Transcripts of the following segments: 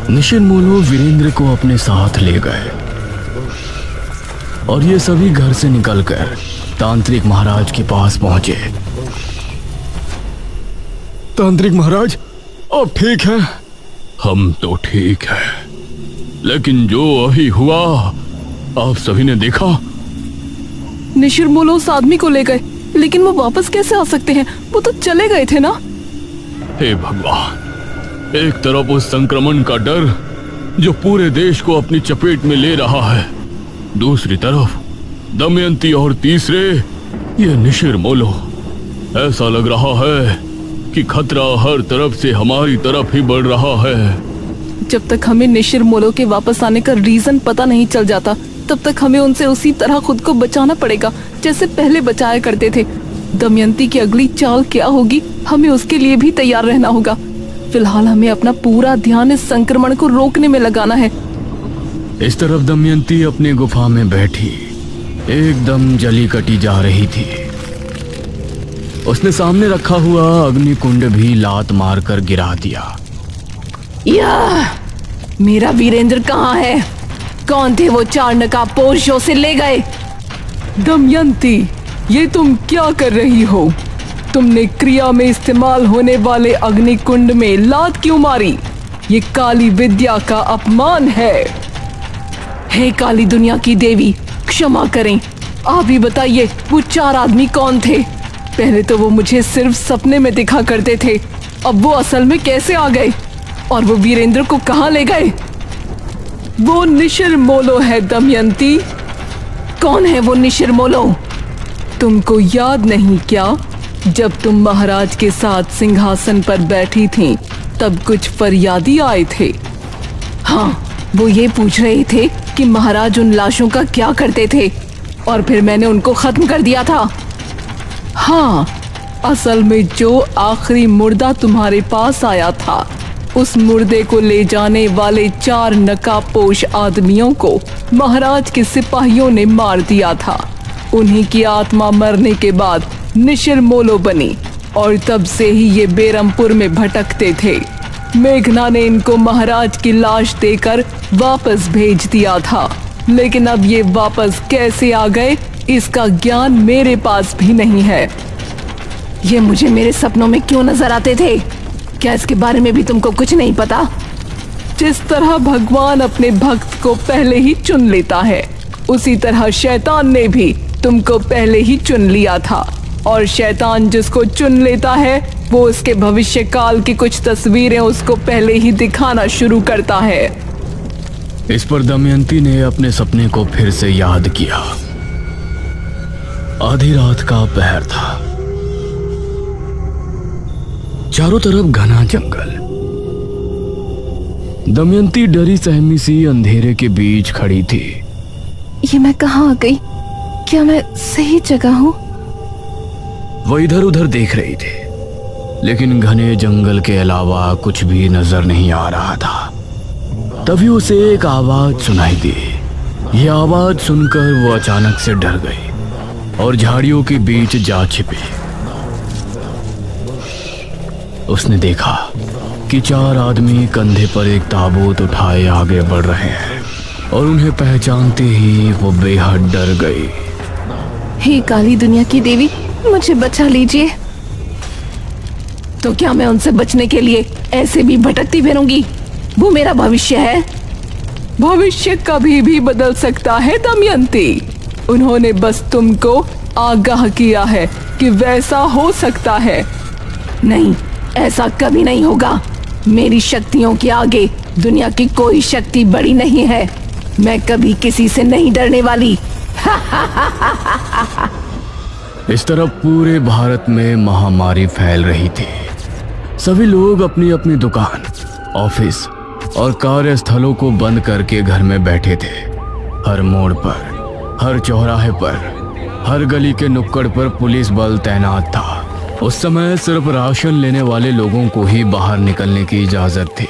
निशिर-मोलो वीरेंद्र को अपने साथ ले गए और ये सभी घर से निकलकर तांत्रिक महाराज के पास पहुंचे। तांत्रिक महाराज, आप ठीक हैं? हम तो ठीक हैं, लेकिन जो अभी हुआ आप सभी ने देखा। निशिर-मोलो उस आदमी को ले गए, लेकिन वो वापस कैसे आ सकते हैं? वो तो चले गए थे ना। हे भगवान, एक तरफ उस संक्रमण का डर जो पूरे देश को अपनी चपेट में ले रहा है, दूसरी तरफ दमयंती और तीसरे ये निशिर-मोलो। ऐसा लग रहा है कि खतरा हर तरफ से हमारी तरफ ही बढ़ रहा है। जब तक हमें निशिर-मोलो के वापस आने का रीजन पता नहीं चल जाता, तब तक हमें उनसे उसी तरह खुद को बचाना पड़ेगा जैसे पहले बचाया करते थे। दमयंती की अगली चाल क्या होगी, हमें उसके लिए भी तैयार रहना होगा। फिलहाल हमें अपना पूरा ध्यान इस संक्रमण को रोकने में लगाना है। इस तरफ दमयंती अपनी गुफा में बैठी एकदम जली कटी जा रही थी। उसने सामने रखा हुआ अग्निकुंड भी लात मारकर गिरा दिया। या मेरा वीरेंद्र कहाँ है? कौन थे वो 4 नकाबपोश जो उसे ले गए? दमयंती, ये तुम क्या कर रही हो? तुमने क्रिया में इस्तेमाल होने वाले अग्निकुंड में लात क्यों मारी? ये काली विद्या का अपमान है। हे काली दुनिया की देवी, क्षमा करें। आप ही बताइए, वो 4 आदमी कौन थे? पहले तो वो मुझे सिर्फ सपने में दिखा करते थे, अब वो असल में कैसे आ गए? और वो वीरेंद्र को कहाँ ले गए? वो निशिर-मोलो है दमयंती। कौन है वो निशिर-मोलो? तुमको याद नहीं क्या, जब तुम महाराज के साथ सिंहासन पर बैठी थीं, तब कुछ फरियादी आए थे। हाँ, वो ये पूछ रहे थे कि महाराज उन लाशों का क्या करते थे, और फिर मैंने उनको खत्म कर दिया था। हाँ, असल में जो आखिरी मुर्दा तुम्हारे पास आया था, उस मुर्दे को ले जाने वाले 4 नकाबपोश आदमियों को महाराज के सिपाहियों ने मार दिया था। उन्हीं की आत्मा मरने के बाद निशिर-मोलो बनी और तब से ही ये बेरमपुर में भटकते थे। मेघना ने इनको महाराज की लाश देकर वापस भेज दिया था, लेकिन अब ये वापस कैसे आ गए, इसका ज्ञान मेरे पास भी नहीं है। ये मुझे मेरे सपनों में क्यों नजर आते थे? क्या इसके बारे में भी तुमको कुछ नहीं पता? जिस तरह भगवान अपने भक्त को पहले ही चुन लेता है, उसी तरह शैतान ने भी तुमको पहले ही चुन लिया था, और शैतान जिसको चुन लेता है वो उसके भविष्य काल की कुछ तस्वीरें उसको पहले ही दिखाना शुरू करता है। इस पर दमयंती ने अपने सपने को फिर से याद किया। आधी रात का पहर था, चारों तरफ घना जंगल। दमयंती डरी सहमी सी अंधेरे के बीच खड़ी थी। ये मैं कहाँ आ गई? क्या मैं सही जगह हूँ? वो इधर उधर देख रही थी, लेकिन घने जंगल के अलावा कुछ भी नजर नहीं आ रहा था। तभी उसे एक आवाज सुनाई दी। ये आवाज सुनकर वो अचानक से डर गई और झाड़ियों के बीच जा छिपी। उसने देखा कि 4 आदमी कंधे पर एक ताबूत उठाए आगे बढ़ रहे हैं, और उन्हें पहचानते ही वो बेहद डर गई। हे काली दुनिया की देवी, मुझे बचा लीजिए। तो क्या मैं उनसे बचने के लिए ऐसे भी भटकती फिरूंगी? वो मेरा भविष्य है। भविष्य कभी भी बदल सकता है दमयंती। उन्होंने बस तुमको आगाह किया है कि वैसा हो सकता है। नहीं, ऐसा कभी नहीं होगा। मेरी शक्तियों के आगे दुनिया की कोई शक्ति बड़ी नहीं है। मैं कभी किसी से नहीं डरने वाली। इस तरफ पूरे भारत में महामारी फैल रही थी। सभी लोग अपनी अपनी दुकान, ऑफिस और कार्यस्थलों को बंद करके घर में बैठे थे। हर मोड़ पर, हर चौराहे पर, हर गली के नुक्कड़ पर पुलिस बल तैनात था। उस समय सिर्फ राशन लेने वाले लोगों को ही बाहर निकलने की इजाजत थी,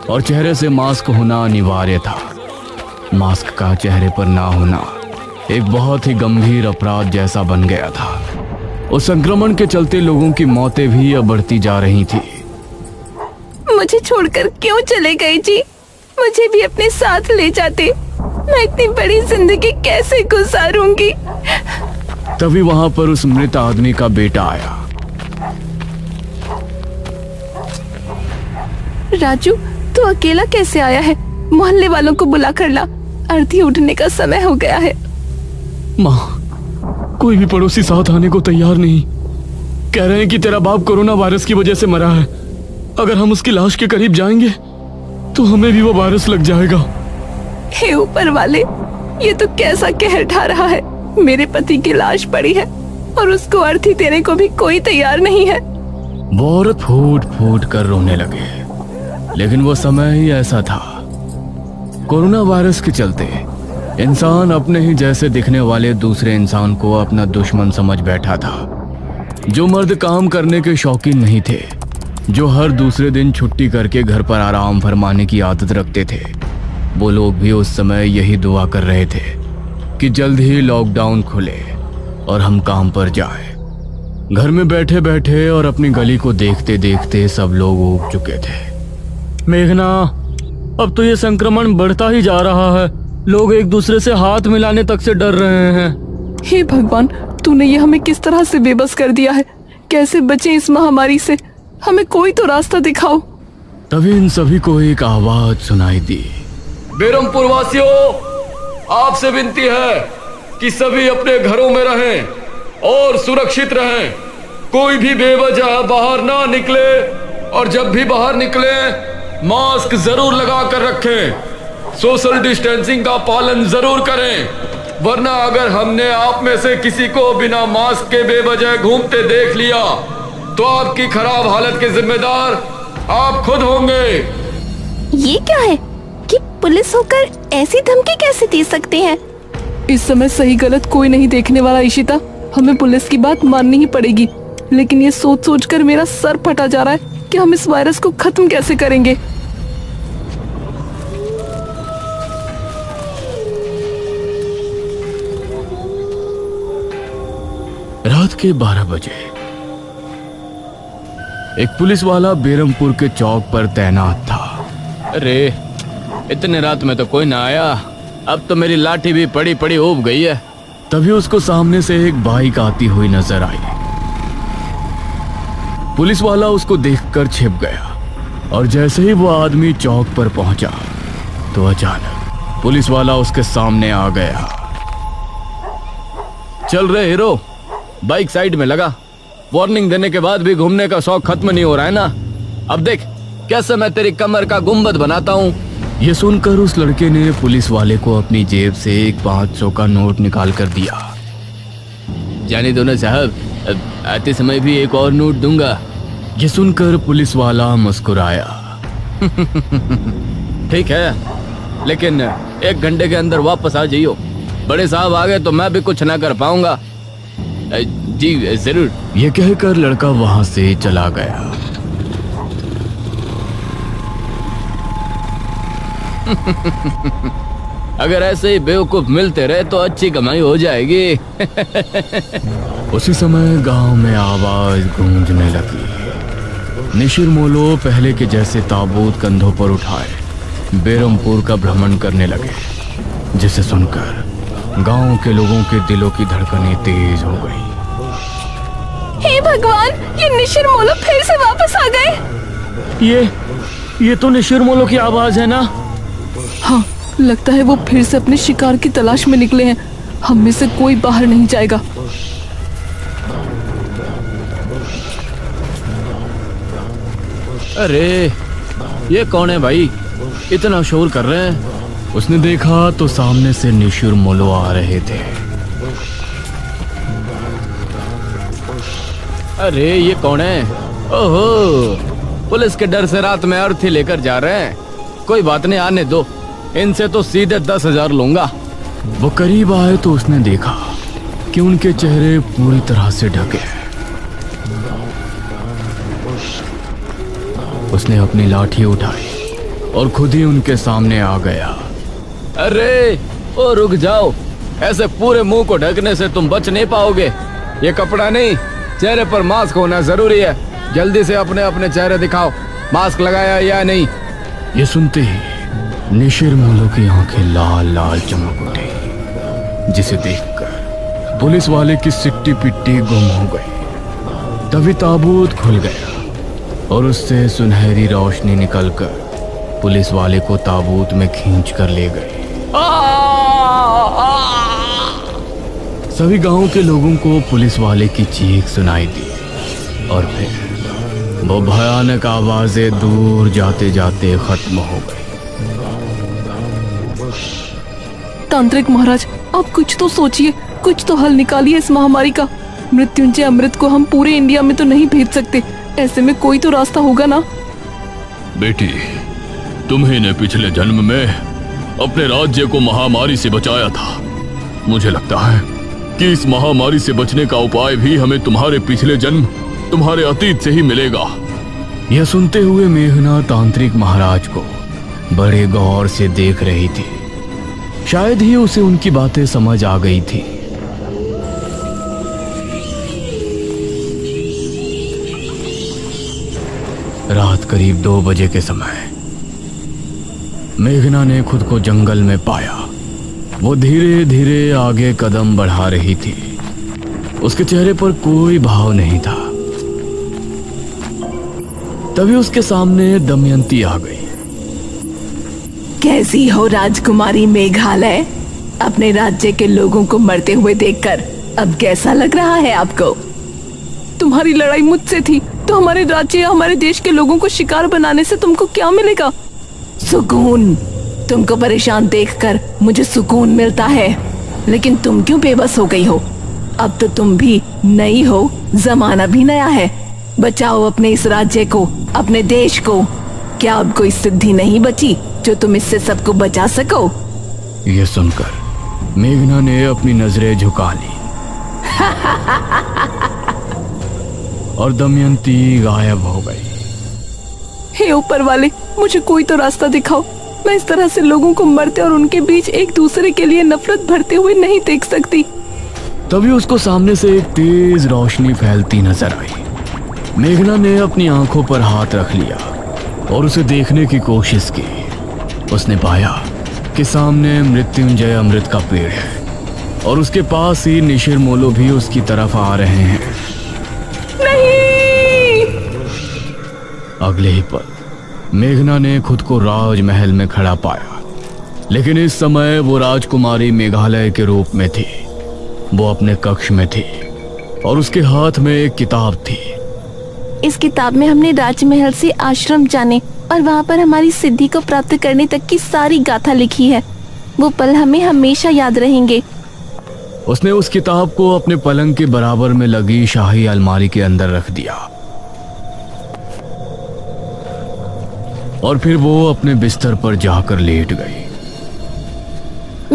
और चेहरे से मास्क होना अनिवार्य था। मास्क का चेहरे पर ना होना एक बहुत ही गंभीर अपराध जैसा बन गया था। उस संक्रमण के चलते लोगों की मौतें भी अब बढ़ती जा रही थी। मुझे छोड़कर क्यों चले गए जी? मुझे भी अपने साथ ले जाते। मैं इतनी बड़ी जिंदगी कैसे गुजारूंगी। तभी वहां पर उस मृत आदमी का बेटा आया। राजू, तू अकेला कैसे आया है? मोहल्ले वालों को बुला कर ला, अर्थी उठने का समय हो गया है। माँ, कोई भी पड़ोसी साथ आने को तैयार नहीं। कह रहे हैं कि तेरा बाप कोरोना वायरस की वजह से मरा है। अगर हम उसकी लाश के करीब जाएंगे तो हमें भी वो वायरस लग जाएगा। हे ऊपर वाले, ये तो कैसा कहर ढा रहा है। मेरे पति की लाश पड़ी है और उसको अर्थी देने को भी कोई तैयार नहीं है। वो औरत फूट फूट कर रोने लगे। लेकिन वो समय ही ऐसा था। कोरोना वायरस के चलते इंसान अपने ही जैसे दिखने वाले दूसरे इंसान को अपना दुश्मन समझ बैठा था। जो मर्द काम करने के शौकीन नहीं थे, जो हर दूसरे दिन छुट्टी करके घर पर आराम फरमाने की आदत रखते थे, वो लोग भी उस समय यही दुआ कर रहे थे कि जल्द ही लॉकडाउन खुले और हम काम पर जाएं। घर में बैठे बैठे और अपनी गली को देखते देखते सब लोग ऊब चुके थे। मेघना, अब तो ये संक्रमण बढ़ता ही जा रहा है। लोग एक दूसरे से हाथ मिलाने तक से डर रहे हैं। हे भगवान, तूने ये हमें किस तरह से बेबस कर दिया है। कैसे बचे इस महामारी से? हमें कोई तो रास्ता दिखाओ। तभी इन सभी को एक आवाज सुनाई दी। बेरमपुर वासियों, आपसे विनती है कि सभी अपने घरों में रहें और सुरक्षित रहें। कोई भी बेवजह बाहर ना निकले और जब भी बाहर निकले मास्क जरूर लगा कर रखें। सोशल डिस्टेंसिंग का पालन जरूर करें, वरना अगर हमने आप में से किसी को बिना मास्क के बेवजह घूमते देख लिया तो आपकी खराब हालत के जिम्मेदार आप खुद होंगे। ये क्या है कि पुलिस होकर ऐसी धमकी कैसे दे सकते हैं? इस समय सही गलत कोई नहीं देखने वाला इशिता। हमें पुलिस की बात माननी ही पड़ेगी। लेकिन ये सोच सोच कर मेरा सर फटा जा रहा है कि हम इस वायरस को खत्म कैसे करेंगे। रात के 12 बजे एक पुलिस वाला बेरमपुर के चौक पर तैनात था। अरे, इतने रात में तो कोई ना आया। अब तो मेरी लाठी भी पड़ी पड़ी उब गई है। तभी उसको सामने से एक बाइक आती हुई नजर आई। पुलिस वाला उसको देखकर छिप गया और जैसे ही वो आदमी चौक पर पहुंचा तो अचानक पुलिस वाला उसके सामने आ गया। चल रहे हीरो, बाइक साइड में लगा। वार्निंग देने के बाद भी घूमने का शौक खत्म नहीं हो रहा है ना। अब देख कैसे मैं तेरी कमर का गुंबद बनाता हूँ। ये सुनकर उस लड़के ने पुलिस वाले को अपनी जेब से एक 500 का नोट निकाल कर दिया। जाने दो ना साहब, आते समय भी एक और नोट दूंगा। ये सुनकर पुलिस वाला मुस्कुराया। ठीक है, लेकिन 1 घंटे के अंदर वापस आ जाइयो। बड़े साहब आ गए तो मैं भी कुछ ना कर पाऊंगा। जी जरूर। ये कहकर लड़का वहां से चला गया। अगर ऐसे ही बेवकूफ मिलते रहे तो अच्छी कमाई हो जाएगी। उसी समय गांव में आवाज गूंजने लगी। निशिर मोलो पहले के जैसे ताबूत कंधों पर उठाए बेरमपुर का भ्रमण करने लगे, जिसे सुनकर गांव के लोगों के दिलों की धड़कनें तेज हो गई। हे भगवान, ये निशिर मोलो फिर से वापस आ गए। ये तो निशिर मोलो की आवाज है ना? हाँ, लगता है वो फिर से अपने शिकार की तलाश में निकले हैं। हम में से कोई बाहर नहीं जाएगा। अरे, ये कौन है भाई, इतना शोर कर रहे हैं? उसने देखा तो सामने से निशिर मोलो आ रहे थे। अरे, ये कौन है? ओहो, पुलिस के डर से रात में अर्थी लेकर जा रहे हैं। कोई बात नहीं, आने दो। इनसे तो सीधे 10,000 लूंगा। वो करीब आए तो उसने देखा कि उनके चेहरे पूरी तरह से ढके हैं। उसने अपनी लाठी उठाई और खुद ही उनके सामने आ गया। अरे, ओ रुक जाओ, ऐसे पूरे मुंह को ढकने से तुम बच नहीं पाओगे। ये कपड़ा नहीं, चेहरे पर मास्क होना जरूरी है। जल्दी से अपने अपने चेहरे दिखाओ। मास्क लगाया या नहीं? ये सुनते ही निशिर मोलो की आंखें लाल लाल चमक उठी, जिसे देखकर पुलिस वाले की सिट्टी पिट्टी गुम हो गई। तभी ताबूत खुल गया और उससे सुनहरी रोशनी निकलकर पुलिस वाले को ताबूत में खींच कर ले गई। सभी गांव के लोगों को पुलिस वाले की चीख सुनाई दी और फिर वो भयानक आवाजें दूर जाते जाते खत्म हो गई। तांत्रिक महाराज, आप कुछ तो सोचिए, कुछ तो हल निकालिए इस महामारी का। मृत्युंजय अमृत को हम पूरे इंडिया में तो नहीं भेज सकते, ऐसे में कोई तो रास्ता होगा ना। बेटी, तुम्ही ने पिछले जन्म में अपने राज्य को महामारी से बचाया था। मुझे लगता है कि इस महामारी से बचने का उपाय भी हमें तुम्हारे पिछले जन्म, तुम्हारे अतीत से ही मिलेगा। यह सुनते हुए मेघना तांत्रिक महाराज को बड़े गौर से देख रही थी। शायद ही उसे उनकी बातें समझ आ गई थी। रात करीब 2 बजे के समय मेघना ने खुद को जंगल में पाया। वो धीरे धीरे आगे कदम बढ़ा रही थी। उसके चेहरे पर कोई भाव नहीं था। तभी उसके सामने दमयंती आ गई। कैसी हो राजकुमारी मेघालय? अपने राज्य के लोगों को मरते हुए देखकर अब कैसा लग रहा है आपको? तुम्हारी लड़ाई मुझसे थी तो हमारे राज्य या हमारे देश के लोगों को शिकार बनाने से तुमको क्या मिलेगा? सुकून। तुमको परेशान देखकर मुझे सुकून मिलता है, लेकिन तुम क्यों बेबस हो गई हो? अब तो तुम भी नई हो, जमाना भी नया है। बचाओ अपने इस राज्य को, अपने देश को। क्या अब कोई सिद्धि नहीं बची जो तुम इससे सबको बचा सको? यह सुनकर मेघना ने अपनी नजरें झुका ली और दमयंती गायब हो गई। हे ऊपर वाले, मुझे कोई तो रास्ता दिखाओ। मैं इस तरह से लोगों को मरते और उनके बीच एक दूसरे के लिए नफरत भरते हुए नहीं देख सकती। तभी उसको सामने से एक तेज रोशनी फैलती नजर आई। मेघना ने अपनी आंखों पर हाथ रख लिया और उसे देखने की कोशिश की। उसने पाया कि सामने मृत्युंजय अमृत का पेड़ है और उसके पास ही निशिर मोलो भी उसकी तरफ आ रहे हैं। नहीं! अगले ही पल मेघना ने खुद को राजमहल में खड़ा पाया, लेकिन इस समय वो राजकुमारी मेघालय के रूप में थी। वो अपने कक्ष में थी और उसके हाथ में एक किताब थी। इस किताब में हमने राजमहल से आश्रम जाने और वहाँ पर हमारी सिद्धि को प्राप्त करने तक की सारी गाथा लिखी है। वो पल हमें हमेशा याद रहेंगे। उसने उस किताब को अपने पलंग के बराबर में लगी शाही अलमारी के अंदर रख दिया और फिर वो अपने बिस्तर पर जाकर लेट गई।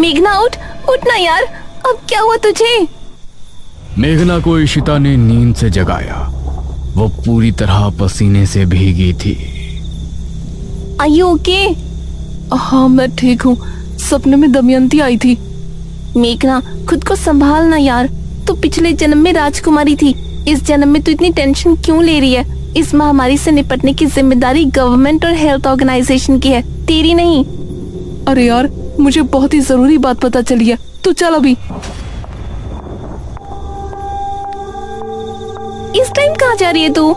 मेघना, उठ ना यार, अब क्या हुआ तुझे? मेघना को इशिता ने नींद से जगाया। वो पूरी तरह पसीने से भीगी थी। Are you okay? हाँ, मैं ठीक हूँ। सपने में दमयंती आई थी। मेघना, खुद को संभाल ना यार। तू पिछले जन्म में राजकुमारी थी, इस जन्म में तू इतनी टेंशन क्यों ले रही है? इस महामारी से निपटने की जिम्मेदारी गवर्नमेंट और हेल्थ ऑर्गेनाइजेशन की है, तेरी नहीं। अरे यार, मुझे बहुत ही जरूरी बात पता चली है। तू चल अभी। इस टाइम कहाँ जा रही है तू?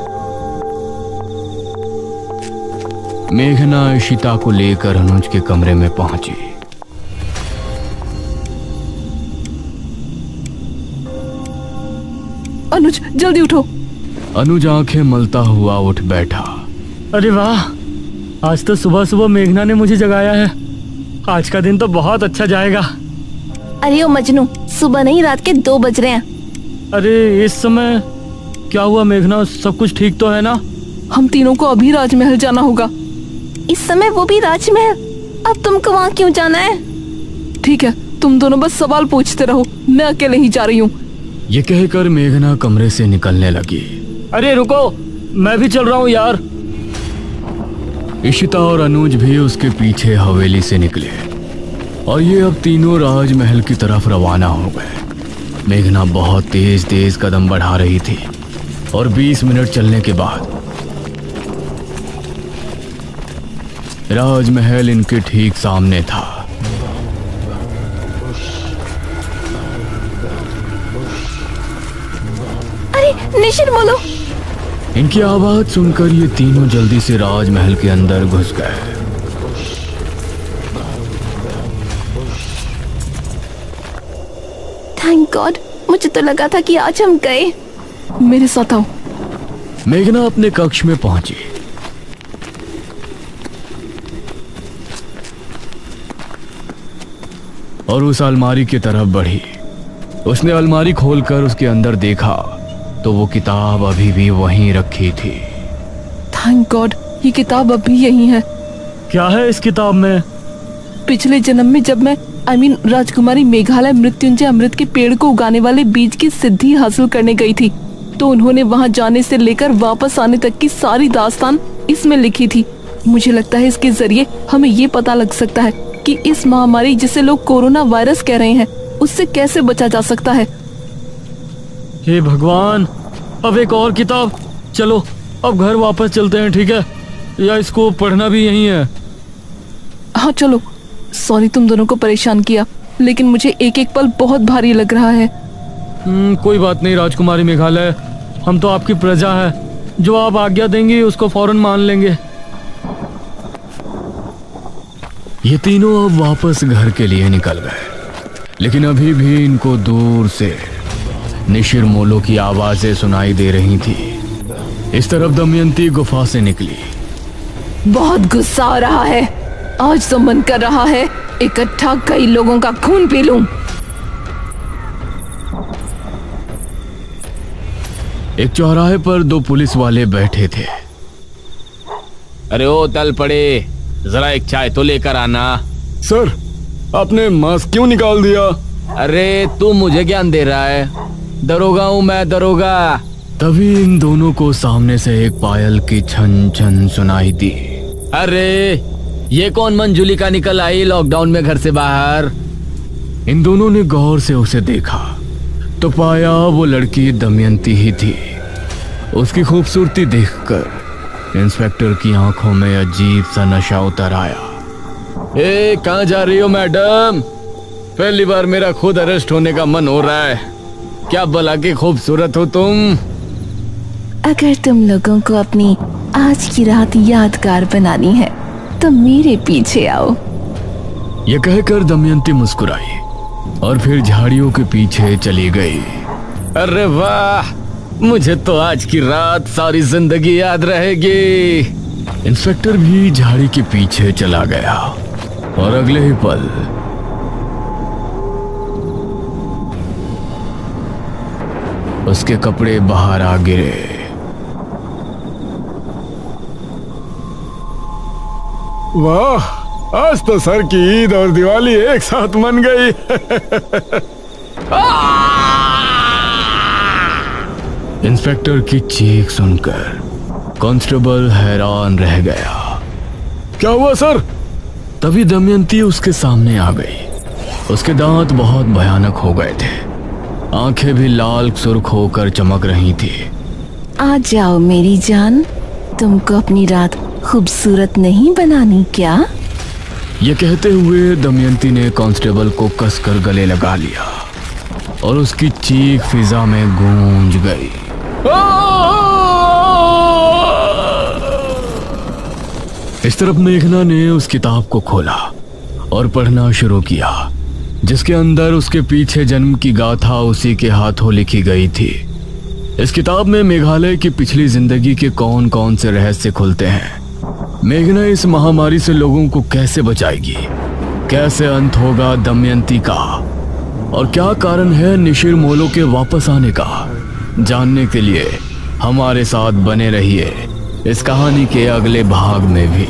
मेघना इशिता को लेकर अनुज के कमरे में पहुंची। अनुज, जल्दी उठो। अनुज आंखें मलता हुआ उठ बैठा। अरे वाह, आज तो सुबह सुबह मेघना ने मुझे जगाया है। आज का दिन तो बहुत अच्छा जाएगा। अरे ओ मजनू, सुबह नहीं, रात के 2 बज रहे हैं। अरे इस समय क्या हुआ मेघना? सब कुछ ठीक तो है ना? हम तीनों को अभी राजमहल जाना होगा। इस समय वो भी राजमहल? अब तुमको वहाँ क्यों जाना है? ठीक है, तुम दोनों बस सवाल पूछते रहो, मैं अकेले ही जा रही हूँ। ये कहकर मेघना कमरे से निकलने लगी। अरे रुको, मैं भी चल रहा हूँ यार। इशिता और अनुज भी उसके पीछे हवेली से निकले और ये अब तीनों राजमहल की तरफ रवाना हो गए। मेघना बहुत तेज तेज कदम बढ़ा रही थी और 20 मिनट चलने के बाद राजमहल इनके ठीक सामने था। अरे निशिर मोलो, इनकी आवाज सुनकर ये तीनों जल्दी से राजमहल के अंदर घुस गए। थैंक गॉड, मुझे तो लगा था कि आज हम गए। मेरे साथ आओ। मेघना अपने कक्ष में पहुंची। और उस अलमारी की तरफ बढ़ी। उसने अलमारी खोलकर उसके अंदर देखा तो वो किताब अभी भी वहीं रखी थी। थैंक गॉड, ये किताब अभी यहीं है। क्या है इस किताब में? पिछले जन्म में जब मैं राजकुमारी मेघालय मृत्युंजय अमृत के पेड़ को उगाने वाले बीज की सिद्धि हासिल करने गई थी, तो उन्होंने वहां जाने से लेकर वापस आने तक की सारी दास्तान इसमें लिखी थी। मुझे लगता है इसके जरिए हमें ये पता लग सकता है कि इस महामारी जिसे लोग कोरोना वायरस कह रहे हैं उससे कैसे बचा जा सकता है। हे भगवान, अब एक और किताब। चलो अब घर वापस चलते हैं, ठीक है? या इसको पढ़ना भी यहीं है? हाँ चलो। सॉरी तुम दोनों को परेशान किया, लेकिन मुझे एक एक पल बहुत भारी लग रहा है। कोई बात नहीं राजकुमारी मेघालय, हम तो आपकी प्रजा है। जो आप आज्ञा देंगी उसको फौरन मान लेंगे। ये तीनों अब वापस घर के लिए निकल गए, लेकिन अभी भी इनको दूर से निशिर मोलो की आवाजें सुनाई दे रही थी। इस तरफ दमयंती गुफा से निकली। बहुत गुस्सा आ रहा है। आज तो मन कर रहा है इकट्ठा कई लोगों का खून पी लूं। एक चौराहे पर दो पुलिस वाले बैठे थे। अरे ओ तल पड़े, जरा एक चाय तो लेकर आना। सर, आपने मास्क क्यों निकाल दिया? अरे तू मुझे ज्ञान दे रहा है? दरोगा हूँ मैं, दरोगा। तभी इन दोनों को सामने से एक पायल की छन छन सुनाई दी। अरे ये कौन मंजुलिका निकल आई लॉकडाउन में घर से बाहर? इन दोनों ने गौर से उसे देखा तो पाया वो लड़की दमयंती ही थी। उसकी खूबसूरती देखकर इंस्पेक्टर की आंखों में अजीब सा नशा उतर आया। ए कहाँ जा रही हो मैडम? पहली बार मेरा खुद अरेस्ट होने का मन हो रहा है। क्या भला की खूबसूरत हो तुम। अगर तुम लोगों को अपनी आज की रात यादगार बनानी है तो मेरे पीछे आओ। ये कहकर दमयंती मुस्कुराई और फिर झाड़ियों के पीछे चली गई। अरे वाह, मुझे तो आज की रात सारी जिंदगी याद रहेगी। इंस्पेक्टर भी झाड़ी के पीछे चला गया और अगले ही पल उसके कपड़े बाहर आ गिरे। वाह, आज तो सर की ईद और दिवाली एक साथ मन गई। इंस्पेक्टर की चीख सुनकर कांस्टेबल हैरान रह गया। क्या हुआ सर? तभी दमयंती उसके सामने आ गई। उसके दांत बहुत भयानक हो गए थे, आंखें भी लाल सुर्ख होकर चमक रही थी। आ जाओ मेरी जान, तुमको अपनी रात खूबसूरत नहीं बनानी क्या? ये कहते हुए दमयंती ने कांस्टेबल को कसकर गले लगा लिया और उसकी चीख फिजा में गूंज गई। इस तरफ मेघना ने उस किताब को खोला और पढ़ना शुरू किया, जिसके अंदर उसके पीछे जन्म की गाथा उसी के हाथों लिखी गई थी। इस किताब में मेघालय की पिछली जिंदगी के कौन कौन से रहस्य खुलते हैं। मेघना इस महामारी से लोगों को कैसे बचाएगी, कैसे अंत होगा दमयंती का, और क्या कारण है निशिर मोलो के वापस आने का। जानने के लिए हमारे साथ बने रहिए इस कहानी के अगले भाग में भी।